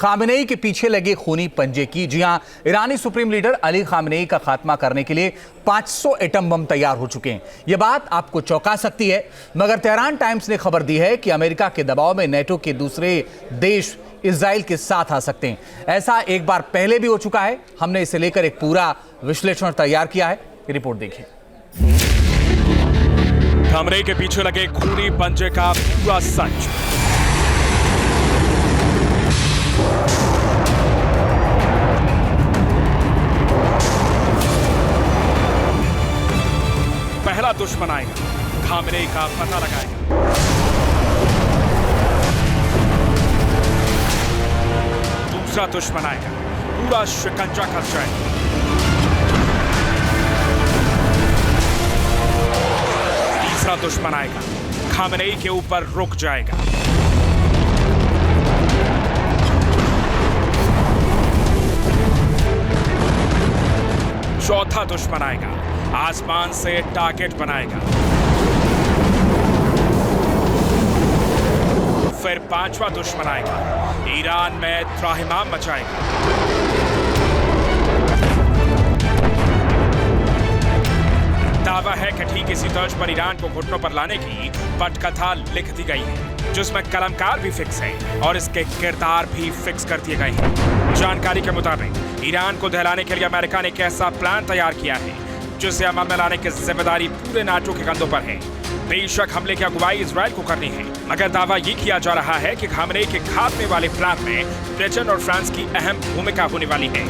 Khamenei के पीछे लगे खूनी पंजे की। जी हां, ईरानी सुप्रीम लीडर अली खामेनेई का खात्मा करने के लिए 500 एटम बम तैयार हो चुके हैं। यह बात आपको चौंका सकती है, मगर तेहरान टाइम्स ने खबर दी है कि अमेरिका के दबाव में नेटो के दूसरे देश इजराइल के साथ आ सकते हैं। ऐसा एक बार पहले भी हो चुका है। हमने इसे लेकर एक पूरा विश्लेषण तैयार किया है, रिपोर्ट देखिए। खामेनेई के पीछे लगे खूनी पंजे का पूरा सच। पहला दुश्मन आएगा, खामेनेई का पता लगाएगा। दूसरा दुश्मन आएगा, पूरा शिकंजा कस जाएगा। तीसरा दुश्मन आएगा, खामेनेई के ऊपर रुक जाएगा। चौथा दुश्मन आएगा, आसमान से टारगेट बनाएगा। फिर पांचवा दुश्मन आएगा, ईरान में त्राहिमाम मचाएगा। दावा है कि ठीक इसी तर्ज पर ईरान को घुटनों पर लाने की पटकथा लिख दी गई है, जिसमें कलमकार भी फिक्स है और इसके किरदार भी फिक्स कर दिए गए हैं। जानकारी के मुताबिक ईरान को दहलाने के लिए अमेरिका ने एक ऐसा प्लान तैयार किया है जिसे अमल में लाने की जिम्मेदारी पूरे नाटो के कंधों पर है। बेशक हमले की अगुवाई इजराइल को करनी है, मगर दावा ये किया जा रहा है कि खामेनेई के खात्मे वाले प्लान में ब्रिटेन और फ्रांस की अहम भूमिका होने वाली है।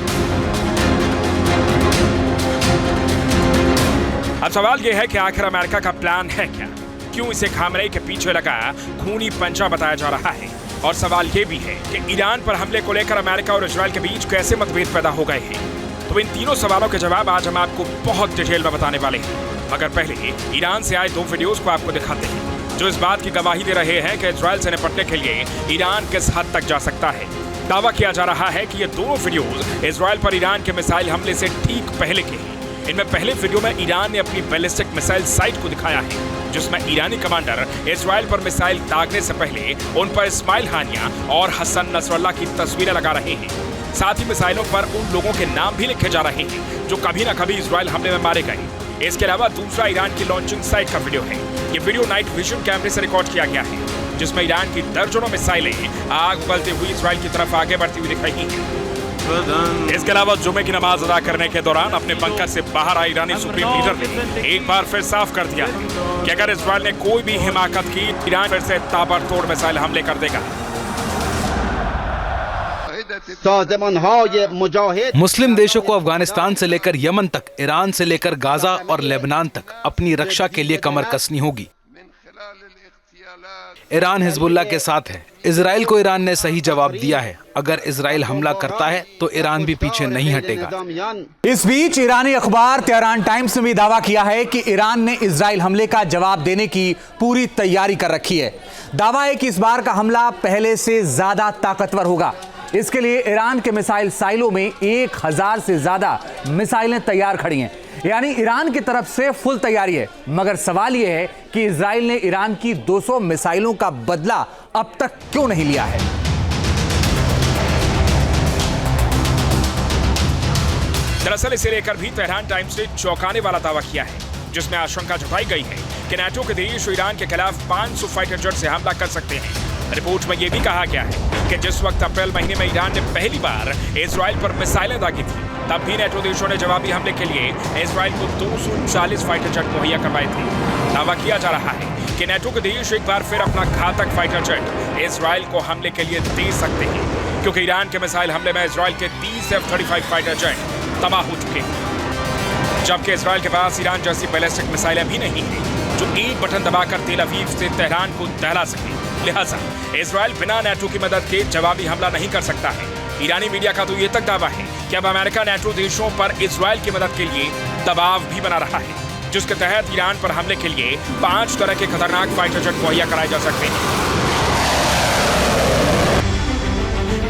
अब सवाल यह है कि आखिर अमेरिका का प्लान है क्या? क्यों इसे खामेनेई के पीछे लगा खूनी पंजा बताया जा रहा है? और सवाल यह भी है कि ईरान पर हमले को लेकर अमेरिका और इजराइल के बीच कैसे मतभेद पैदा हो गए हैं। तो इन तीनों सवालों के जवाब आज हम आपको बहुत डिटेल में बताने वाले हैं। मगर पहले ईरान से आए दो वीडियोस को आपको दिखाते हैं, जो इस बात की गवाही दे रहे हैं कि इजराइल से निपटने के लिए ईरान किस हद तक जा सकता है। दावा किया जा रहा है कि ये दोनों वीडियोस इजराइल पर ईरान के मिसाइल हमले से ठीक पहले के हैं। इनमें पहले वीडियो में ईरान ने अपनी बैलिस्टिक मिसाइल साइट को दिखाया है, जिसमें ईरानी कमांडर इजराइल पर मिसाइल दागने से पहले उन पर इस्माइल हानिया और हसन नसरल्लाह की तस्वीरें लगा रहे हैं। साथ ही मिसाइलों पर उन लोगों के नाम भी लिखे जा रहे हैं जो कभी न कभी इजराइल हमले में मारे गए। इसके अलावा दूसरा ईरान की लॉन्चिंग साइट का वीडियो है। ये वीडियो नाइट विजन कैमरे से रिकॉर्ड किया गया है, जिसमें ईरान की दर्जनों मिसाइलें आग उगलते हुई इजराइल की तरफ आगे बढ़ती हुई दिख रही हैं। इसके अलावा जुमे की नमाज अदा करने के दौरान अपने बंकर से बाहर आए ईरानी सुप्रीम लीडर ने एक बार फिर साफ कर दिया है कि अगर इजराइल ने कोई भी हिमाकत की, ईरान फिर से ताबड़तोड़ मिसाइल हमले कर देगा। मुस्लिम देशों को अफगानिस्तान से लेकर यमन तक, ईरान से लेकर गाजा और लेबनान तक अपनी रक्षा के लिए कमर कसनी होगी। ईरान हिजबुल्लाह के साथ है। इजराइल को ईरान ने सही जवाब दिया है। अगर इजराइल हमला करता है तो ईरान भी पीछे नहीं हटेगा। इस बीच ईरानी अखबार तेहरान टाइम्स ने भी दावा किया है कि ईरान ने इजराइल हमले का जवाब देने की पूरी तैयारी कर रखी है। दावा है कि इस बार का हमला पहले से ज्यादा ताकतवर होगा। इसके लिए ईरान के मिसाइल साइलों में 1000 से ज्यादा मिसाइलें तैयार खड़ी हैं, यानी ईरान की तरफ से फुल तैयारी है। मगर सवाल यह है कि इजराइल ने ईरान की 200 मिसाइलों का बदला अब तक क्यों नहीं लिया है। दरअसल इसे लेकर भी तेहरान टाइम्स ने चौंकाने वाला दावा किया है, जिसमें आशंका जताई गई है कि नाटो के देश ईरान के खिलाफ 500 फाइटर जेट से हमला कर सकते हैं। रिपोर्ट में यह भी कहा गया है कि जिस वक्त अप्रैल महीने में ईरान ने पहली बार इजराइल पर मिसाइलें दागी थी, तब भी नेटो देशों ने जवाबी हमले के लिए इजराइल को 240 फाइटर जेट मुहैया करवाए थे। दावा किया जा रहा है कि नेटो के देश एक बार फिर अपना घातक फाइटर जेट इजराइल को हमले के लिए दे सकते हैं, क्योंकि ईरान के मिसाइल हमले में इजराइल के 30 F-35 फाइटर जेट तबाह हो चुके हैं, जबकि इजराइल के पास ईरान जैसी बैलिस्टिक मिसाइलें भी नहीं हैं जो एक बटन दबाकर तेल अवीव से तेहरान को दहला सके। लिहाजा इजराइल बिना नेटो की मदद के जवाबी हमला नहीं कर सकता है। ईरानी मीडिया का तो ये तक दावा है कि अब अमेरिका नेटो देशों पर इजराइल की मदद के लिए दबाव भी बना रहा है, जिसके तहत ईरान पर हमले के लिए 5 तरह के खतरनाक फाइटर जेट मुहैया कराए जा सकते हैं।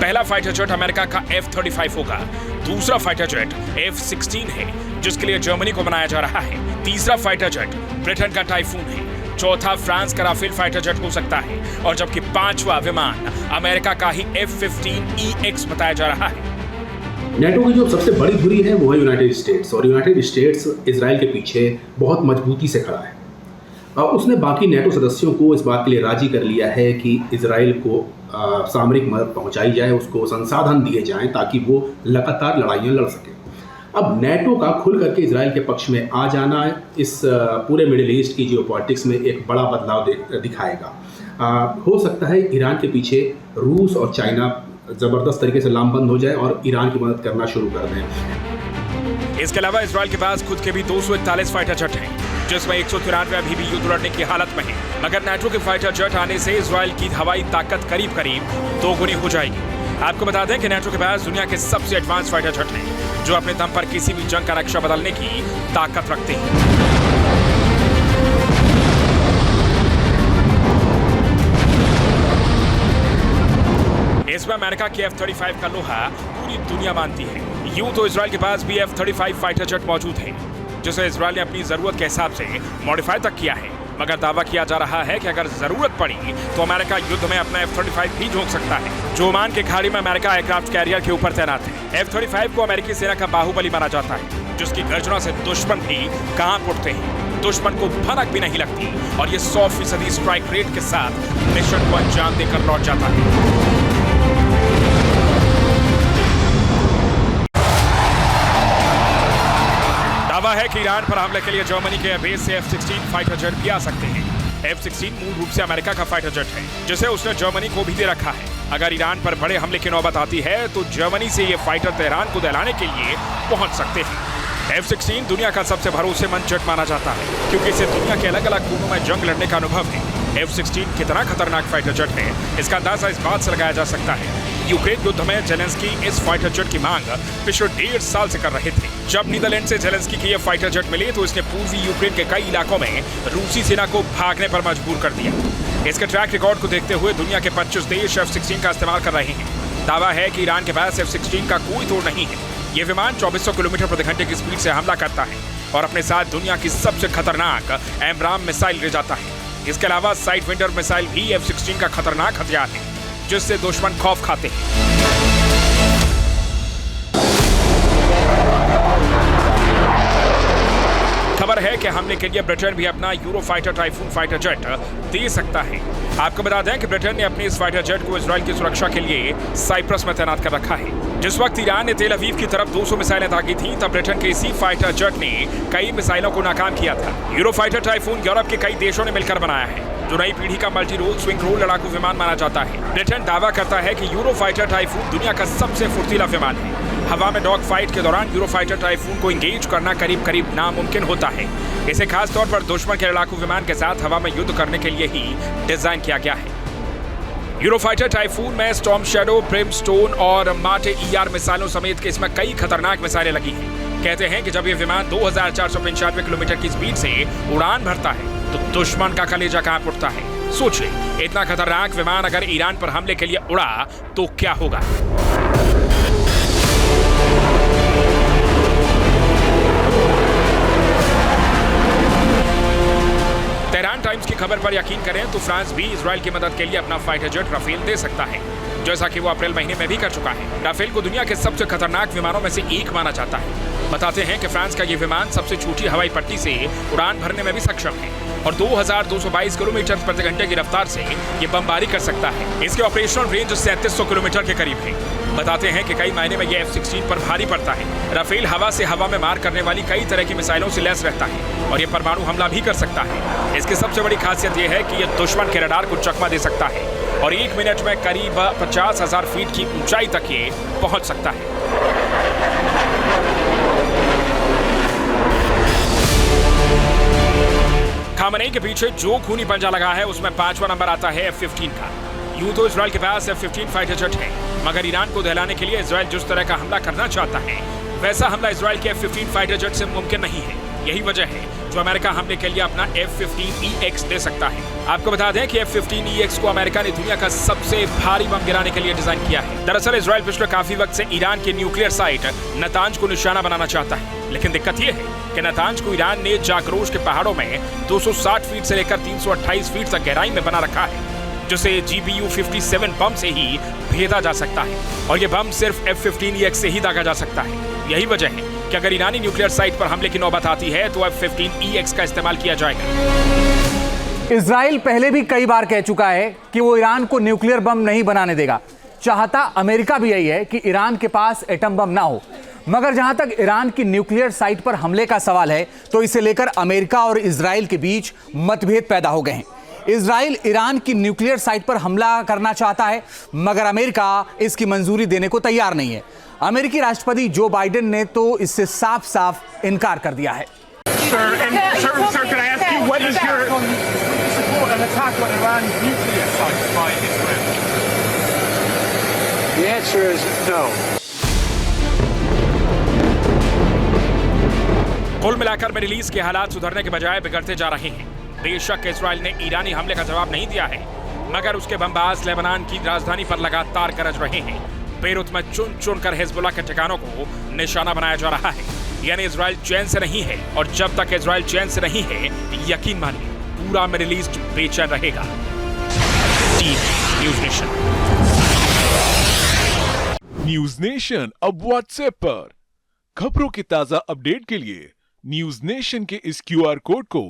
पहला फाइटर जेट अमेरिका का F-35 होगा। दूसरा फाइटर जेट F-16 है, जिसके लिए जर्मनी को बनाया जा रहा है। तीसरा फाइटर जेट ब्रिटेन का टाइफून है। चौथा फ्रांस का राफेल फाइटर जेट हो सकता है और जबकि पांचवा विमान अमेरिका का ही F-15EX बताया जा रहा है। नेटो की जो सबसे बड़ी धुरी है वो है यूनाइटेड स्टेट्स, और यूनाइटेड स्टेट्स इजराइल के पीछे बहुत मजबूती से खड़ा है। उसने बाकी नेटो सदस्यों को इस बात के लिए राजी कर लिया है कि इजराइल को सामरिक मदद पहुंचाई जाए, उसको संसाधन दिए जाएं ताकि वो लगातार लड़ाइयाँ लड़ सके। अब नेटो का खुल करके इजराइल के पक्ष में आ जाना इस पूरे मिडिल ईस्ट की जियोपॉलिटिक्स में एक बड़ा बदलाव दिखाएगा। हो सकता है ईरान के पीछे रूस और चाइना ज़बरदस्त तरीके से लामबंद हो जाए और ईरान की मदद करना शुरू कर दें। इसके अलावा इजराइल के पास खुद के भी 241 फाइटर जेट हैं, जिसमें 193 अभी भी युद्ध लड़ने की हालत में है। मगर नेटो के फाइटर जेट आने से इजराइल की हवाई ताकत करीब करीब दोगुनी हो जाएगी। आपको बता दें कि नेटो के पास दुनिया के सबसे एडवांस फाइटर जेट हैं, जो अपने दम पर किसी भी जंग का नक्शा बदलने की ताकत रखते हैं। इसमें अमेरिका की F-35 का लोहा पूरी दुनिया मानती है। यूं तो इजराइल के पास भी F-35 फाइटर जेट मौजूद है, जिसे इजराइल ने अपनी जरूरत के हिसाब से मॉडिफाई तक किया है। मगर दावा किया जा रहा है कि अगर जरूरत पड़ी तो अमेरिका युद्ध में अपना F-35 भी झोंक सकता है, जो ओमान के खाड़ी में अमेरिका एयरक्राफ्ट कैरियर के ऊपर तैनात है। F-35 को अमेरिकी सेना का बाहुबली माना जाता है, जिसकी गर्जना से दुश्मन भी कांप उठते हैं, दुश्मन को भनक भी नहीं लगती और ये 100% स्ट्राइक रेट के साथ मिशन को अंजाम देकर लौट जाता है। दावा है कि ईरान पर हमले के लिए जर्मनी के बेस से F-16 फाइटर जेट भी आ सकते हैं। F-16 मूल रूप से अमेरिका का फाइटर जेट है, जिसे उसने जर्मनी को भी दे रखा है। अगर ईरान पर बड़े हमले की नौबत आती है तो जर्मनी से ये फाइटर तेहरान को दहलाने के लिए पहुंच सकते हैं। F-16 दुनिया का सबसे भरोसेमंद जेट माना जाता है, क्योंकि इसे दुनिया के अलग अलग कोनों में जंग लड़ने का अनुभव है। F-16 कितना खतरनाक फाइटर जेट है, इसका अंदाजा इस बात से लगाया जा सकता है। यूक्रेन युद्ध में जेलेंस्की इस फाइटर जेट की मांग पिछले 1.5 साल से कर रहे थे। जब नीदरलैंड से जेलेंस्की की ये फाइटर जेट मिली तो इसने पूर्वी यूक्रेन के कई इलाकों में रूसी सेना को भागने पर मजबूर कर दिया। इसके ट्रैक रिकॉर्ड को देखते हुए दुनिया के 25 देश F-16 का इस्तेमाल कर रहे हैं। दावा है कि ईरान के पास F-16 का कोई तोड़ नहीं है। ये विमान 2400 किलोमीटर प्रति घंटे की स्पीड से हमला करता है और अपने साथ दुनिया की सबसे खतरनाक एमराम मिसाइल ले जाता है। इसके अलावा साइड विंडर मिसाइल भी F-16 का खतरनाक हथियार है, जिससे दुश्मन खौफ खाते हैं। खबर है कि हमले के लिए ब्रिटेन भी अपना यूरोफाइटर टाइफून फाइटर जेट दे सकता है। आपको बता दें कि ब्रिटेन ने अपने इस फाइटर जेट को इजराइल की सुरक्षा के लिए साइप्रस में तैनात कर रखा है। जिस वक्त ईरान ने तेल अवीव की तरफ 200 मिसाइलें दागी थी, तब ब्रिटेन के इसी फाइटर जेट ने कई मिसाइलों को नाकाम किया था। यूरोफाइटर टाइफून यूरोप के कई देशों ने मिलकर बनाया है, जो नई पीढ़ी का मल्टी रोल स्विंग रोल लड़ाकू विमान माना जाता है। ब्रिटेन दावा करता है कि यूरोफाइटर टाइफून दुनिया का सबसे फुर्तीला विमान है। हवा में डॉग फाइट के दौरान यूरोफाइटर टाइफून को इंगेज करना करीब करीब नामुमकिन होता है। इसे खास तौर पर दुश्मन के लड़ाकू विमान के साथ हवा में युद्ध करने के लिए ही डिजाइन किया गया है। यूरोफाइटर टाइफून में स्टॉर्म शैडो, ब्रिमस्टोन और माटे ER मिसाइलों समेत इसमें कई खतरनाक मिसाइलें लगी हैं। कहते हैं कि जब ये विमान 2495 किलोमीटर की स्पीड से उड़ान भरता है तो दुश्मन का कलेजा कांप उठता है। सोचिए, इतना खतरनाक विमान अगर ईरान पर हमले के लिए उड़ा तो क्या होगा। तेहरान टाइम्स की खबर पर यकीन करें तो फ्रांस भी इजराइल की मदद के लिए अपना फाइटर जेट राफेल दे सकता है, जैसा कि वो अप्रैल महीने में भी कर चुका है। राफेल को दुनिया के सबसे खतरनाक विमानों में से एक माना जाता है। बताते हैं कि फ्रांस का ये विमान सबसे छोटी हवाई पट्टी से उड़ान भरने में भी सक्षम है और 2222 किलोमीटर प्रति घंटे की रफ्तार से ये बमबारी कर सकता है। इसके ऑपरेशनल रेंज 3700 किलोमीटर के करीब है। बताते हैं कि कई मायने में ये F-16 पर भारी पड़ता है। राफेल हवा से हवा में मार करने वाली कई तरह की मिसाइलों से लैस रहता है और ये परमाणु हमला भी कर सकता है। इसकी सबसे बड़ी खासियत ये है कि ये दुश्मन के रडार को चकमा दे सकता है और 1 मिनट में करीब 50,000 फीट की ऊंचाई तक ये पहुंच सकता है। खामनेई के पीछे जो खूनी पंजा लगा है उसमें 5वां नंबर आता है F-15 का। यूं तो इजराइल के पास F-15 फाइटर जेट है, मगर ईरान को दहलाने के लिए इजराइल जिस तरह का हमला करना चाहता है, वैसा हमला इजराइल के F-15 फाइटर जेट से मुमकिन नहीं है। यही वजह है जो अमेरिका हमले के लिए अपना F-15EX दे सकता है। आपको बता दें कि F-15EX को अमेरिका ने दुनिया का सबसे भारी बम गिराने के लिए डिजाइन किया है। दरअसल इजराइल पिछले काफी वक्त से ईरान के न्यूक्लियर साइट नतांज को निशाना बनाना चाहता है, लेकिन दिक्कत यह है कि नेतांज को ईरान ने जाकरोश के पहाड़ों में 260 फीट से लेकर 328 फीट तक गहराई में बना रखा है, जिसे GBU-57 बम से ही भेदा जा सकता है और ये बम सिर्फ F-15EX से ही दागा जा सकता है। यही वजह है कि अगर ईरानी न्यूक्लियर साइट पर हमले की नौबत आती है तो F-15EX का इस्तेमाल किया जाएगा। इजराइल पहले भी कई बार कह चुका है कि वो ईरान को न्यूक्लियर बम नहीं बनाने देगा। चाहता अमेरिका भी यही है कि ईरान के पास एटम बम ना हो, मगर जहां तक ईरान की न्यूक्लियर साइट पर हमले का सवाल है तो इसे लेकर अमेरिका और इजराइल के बीच मतभेद पैदा हो गए हैं। इजराइल ईरान की न्यूक्लियर साइट पर हमला करना चाहता है, मगर अमेरिका इसकी मंजूरी देने को तैयार नहीं है। अमेरिकी राष्ट्रपति जो बाइडेन ने तो इससे साफ साफ इनकार कर दिया है। कुल मिलाकर मिडिल ईस्ट के हालात सुधरने के बजाय बिगड़ते जा रहे हैं। बेशक इजराइल ने ईरानी हमले का जवाब नहीं दिया है, मगर उसके बमबाज लेबनान की राजधानी पर लगातार गरज रहे हैं। बेरूत में चुन चुन कर हिजबुल्ला के ठिकानों को निशाना बनाया जा रहा है। यानी इजराइल चैन से नहीं है, और जब तक इजराइल चैन से नहीं है, यकीन मानिए पूरा मिडिल ईस्ट बेचैन रहेगा। News nation. न्यूज नेशन अब व्हाट्सएप पर खबरों के ताजा अपडेट के लिए न्यूज नेशन के इस QR कोड को